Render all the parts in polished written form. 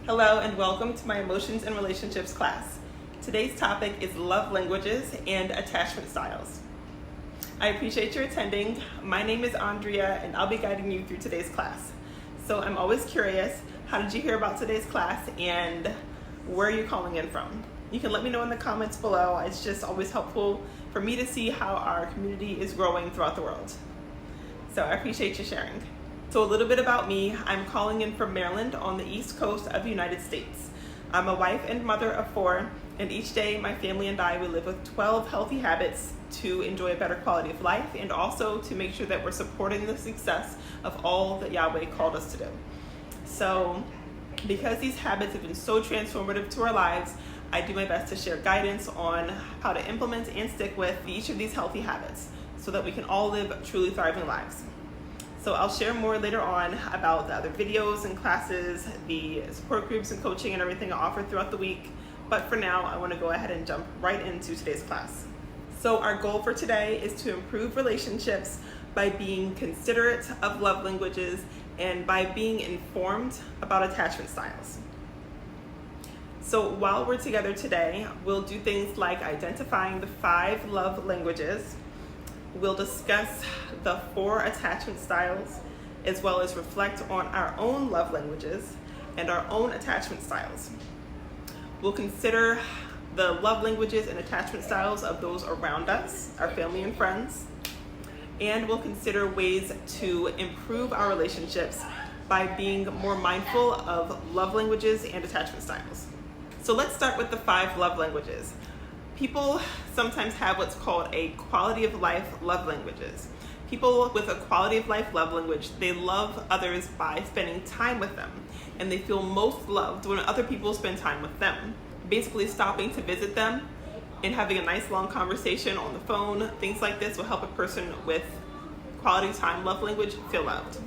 Hello and welcome to my Emotions and Relationships class. Today's topic is love languages and attachment styles. I appreciate your attending. My name is Andrea and I'll be guiding you through today's class. So I'm always curious, how did you hear about today's class and where are you calling in from? You can let me know in the comments below. It's just always helpful for me to see how our community is growing throughout the world. So I appreciate you sharing. So a little bit about me. I'm calling in from Maryland on the East Coast of the United States. I'm a wife and mother of 4, and each day my family and I, we live with 12 healthy habits to enjoy a better quality of life and also to make sure that we're supporting the success of all that Yahweh called us to do. So because these habits have been so transformative to our lives, I do my best to share guidance on how to implement and stick with each of these healthy habits so that we can all live truly thriving lives. So I'll share more later on about the other videos and classes, the support groups and coaching and everything I offer throughout the week. But for now, I want to go ahead and jump right into today's class. So our goal for today is to improve relationships by being considerate of love languages and by being informed about attachment styles. So while we're together today, we'll do things like identifying the 5 love languages. We'll discuss the 4 attachment styles, as well as reflect on our own love languages and our own attachment styles. We'll consider the love languages and attachment styles of those around us, our family and friends, and we'll consider ways to improve our relationships by being more mindful of love languages and attachment styles. So let's start with the 5 love languages. People sometimes have what's called a quality of life love languages. People with a quality of life love language, they love others by spending time with them, and they feel most loved when other people spend time with them. Basically stopping to visit them and having a nice long conversation on the phone, things like this will help a person with quality time love language feel loved.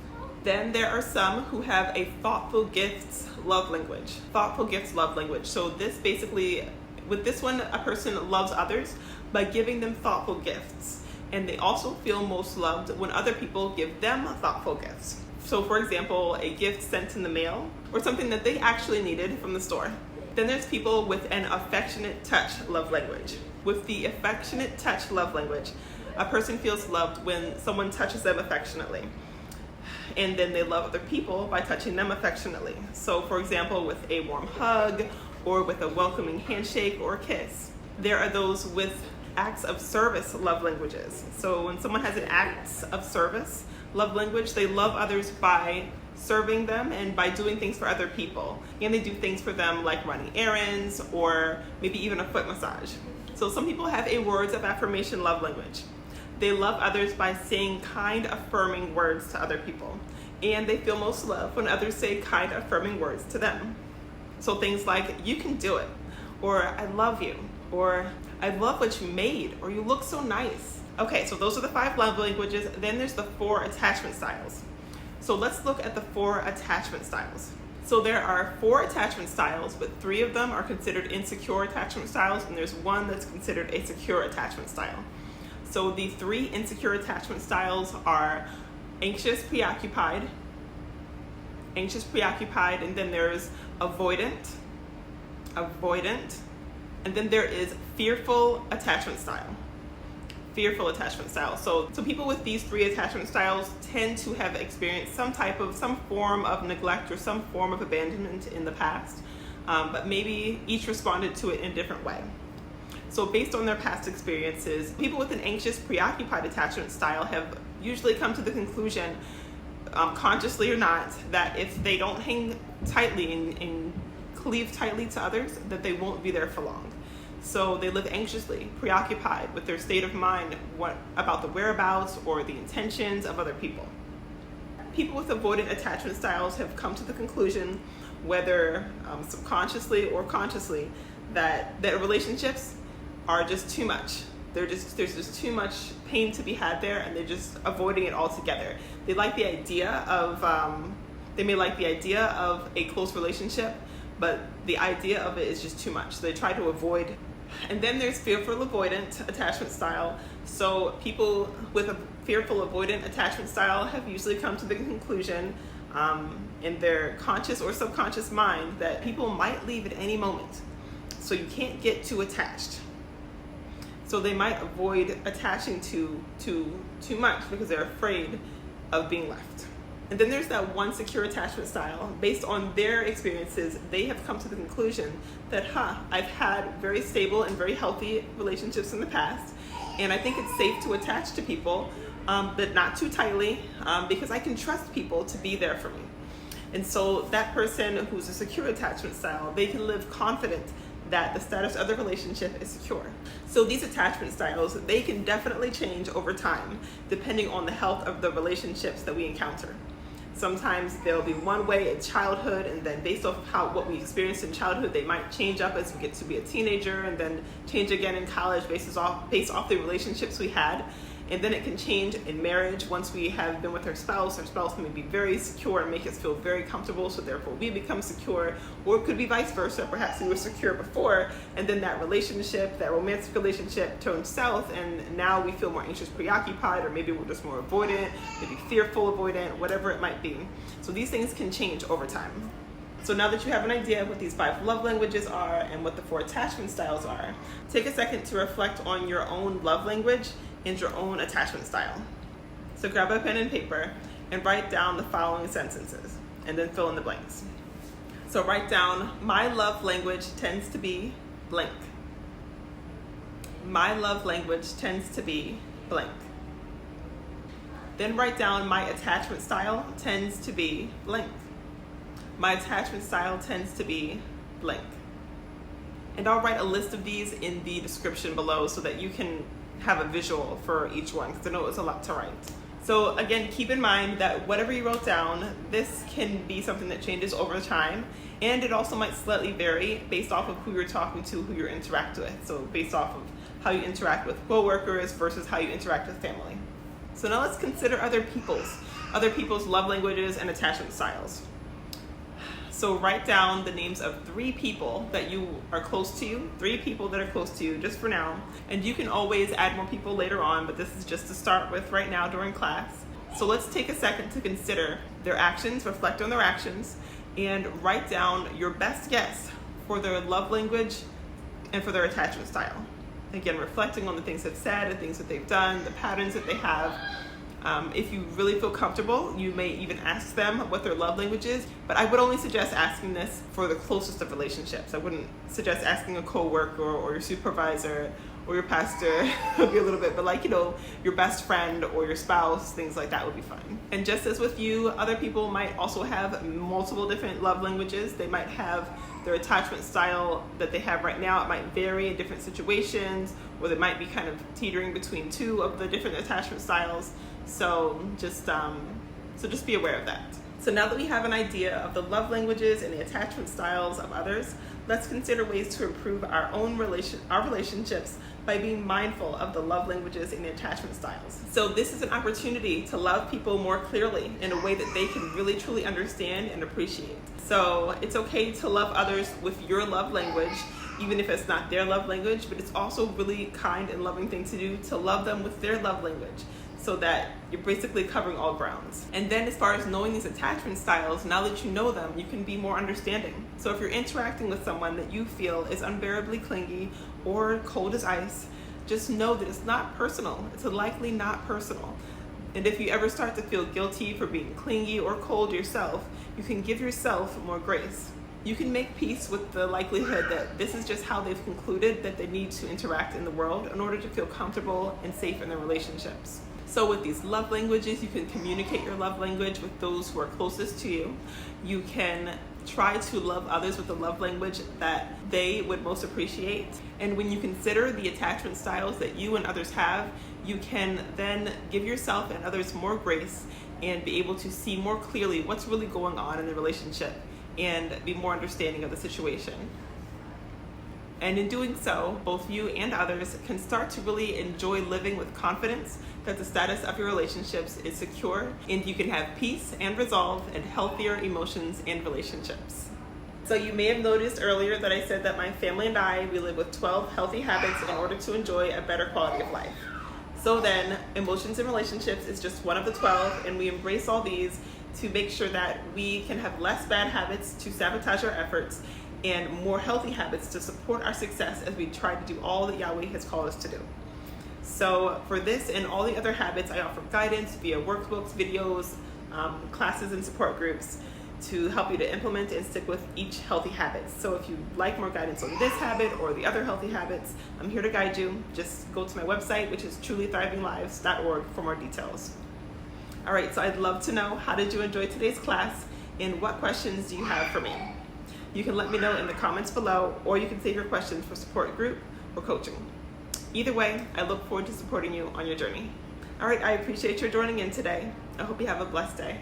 Then there are some who have a thoughtful gifts love language. Thoughtful gifts love language. So this basically, with this one, a person loves others by giving them thoughtful gifts. And they also feel most loved when other people give them thoughtful gifts. So for example, a gift sent in the mail or something that they actually needed from the store. Then there's people with an affectionate touch love language. With the affectionate touch love language, a person feels loved when someone touches them affectionately. And then they love other people by touching them affectionately. So for example, with a warm hug or with a welcoming handshake or kiss. There are those with acts of service love languages. So when someone has an acts of service love language, they love others by serving them and by doing things for other people. And they do things for them like running errands or maybe even a foot massage. So some people have a words of affirmation love language. They love others by saying kind, affirming words to other people. And they feel most loved when others say kind, affirming words to them. So things like, you can do it, or I love you, or I love what you made, or you look so nice. Okay, so those are the 5 love languages. Then there's the 4 attachment styles. So let's look at the 4 attachment styles. So there are 4 attachment styles, but 3 of them are considered insecure attachment styles, and there's 1 that's considered a secure attachment style. So the 3 insecure attachment styles are anxious, preoccupied, and then there's avoidant, and then there is fearful attachment style. So people with these 3 attachment styles tend to have experienced some form of neglect or some form of abandonment in the past, but maybe each responded to it in a different way. So based on their past experiences, people with an anxious, preoccupied attachment style have usually come to the conclusion, consciously or not, that if they don't hang tightly and cleave tightly to others, that they won't be there for long. So they live anxiously, preoccupied with their state of mind about the whereabouts or the intentions of other people. People with avoidant attachment styles have come to the conclusion, whether subconsciously or consciously, that relationships are just too much. There's just too much pain to be had there, and they're just avoiding it altogether. They like the idea of, they may like the idea of a close relationship, but the idea of it is just too much. So they try to avoid. And then there's fearful avoidant attachment style. So people with a fearful avoidant attachment style have usually come to the conclusion in their conscious or subconscious mind that people might leave at any moment. So you can't get too attached. So they might avoid attaching too much because they're afraid of being left. And then there's that one secure attachment style. Based on their experiences, they have come to the conclusion that, I've had very stable and very healthy relationships in the past, and I think it's safe to attach to people, but not too tightly, because I can trust people to be there for me. And so that person who's a secure attachment style, they can live confident that the status of the relationship is secure. So these attachment styles, they can definitely change over time, depending on the health of the relationships that we encounter. Sometimes they'll be one way in childhood, and then based off of what we experienced in childhood, they might change up as we get to be a teenager, and then change again in college based off the relationships we had. And then it can change in marriage. Once we have been with our spouse may be very secure and make us feel very comfortable, so therefore we become secure. Or it could be vice versa. Perhaps we were secure before, and then that romantic relationship turned south, and now we feel more anxious, preoccupied, or maybe we're just more avoidant, maybe fearful, avoidant, whatever it might be. So these things can change over time. So now that you have an idea of what these 5 love languages are and what the 4 attachment styles are, take a second to reflect on your own love language and your own attachment style. So grab a pen and paper and write down the following sentences, and then fill in the blanks. So write down, my love language tends to be blank. My love language tends to be blank. Then write down, my attachment style tends to be blank. My attachment style tends to be blank. And I'll write a list of these in the description below so that you can have a visual for each one, because I know it's a lot to write. So again, keep in mind that whatever you wrote down, this can be something that changes over time, and it also might slightly vary based off of who you're talking to, who you interact with. So based off of how you interact with coworkers versus how you interact with family. So now let's consider other people's love languages and attachment styles. So write down the names of 3 people that you are close to, 3 people that are close to you just for now. And you can always add more people later on, but this is just to start with right now during class. So let's take a second to consider their actions, reflect on their actions, and write down your best guess for their love language and for their attachment style. Again, reflecting on the things they've said, the things that they've done, the patterns that they have. If you really feel comfortable, you may even ask them what their love language is, but I would only suggest asking this for the closest of relationships. I wouldn't suggest asking a coworker or your supervisor or your pastor. It would be a little bit, but your best friend or your spouse, things like that would be fine. And just as with you, other people might also have multiple different love languages. They might have their attachment style that they have right now. It might vary in different situations, or they might be kind of teetering between 2 of the different attachment styles. So just be aware of that. So now that we have an idea of the love languages and the attachment styles of others, let's consider ways to improve our relationships by being mindful of the love languages and the attachment styles. So this is an opportunity to love people more clearly in a way that they can really truly understand and appreciate. So it's okay to love others with your love language, even if it's not their love language, but it's also really kind and loving thing to do to love them with their love language, so that you're basically covering all grounds. And then as far as knowing these attachment styles, now that you know them, you can be more understanding. So if you're interacting with someone that you feel is unbearably clingy or cold as ice, just know that it's not personal. It's likely not personal. And if you ever start to feel guilty for being clingy or cold yourself, you can give yourself more grace. You can make peace with the likelihood that this is just how they've concluded that they need to interact in the world in order to feel comfortable and safe in their relationships. So with these love languages, you can communicate your love language with those who are closest to you. You can try to love others with the love language that they would most appreciate. And when you consider the attachment styles that you and others have, you can then give yourself and others more grace and be able to see more clearly what's really going on in the relationship and be more understanding of the situation. And in doing so, both you and others can start to really enjoy living with confidence that the status of your relationships is secure, and you can have peace and resolve and healthier emotions and relationships. So you may have noticed earlier that I said that my family and I, we live with 12 healthy habits in order to enjoy a better quality of life. So then, emotions and relationships is just one of the 12, and we embrace all these to make sure that we can have less bad habits to sabotage our efforts and more healthy habits to support our success as we try to do all that Yahweh has called us to do. So for this and all the other habits, I offer guidance via workbooks, videos, classes, and support groups to help you to implement and stick with each healthy habit. So if you'd like more guidance on this habit or the other healthy habits, I'm here to guide you. Just go to my website, which is trulythrivinglives.org, for more details. All right, so I'd love to know, how did you enjoy today's class, and what questions do you have for me? You can let me know in the comments below, or you can save your questions for support group or coaching. Either way, I look forward to supporting you on your journey. All right, I appreciate your joining in today. I hope you have a blessed day.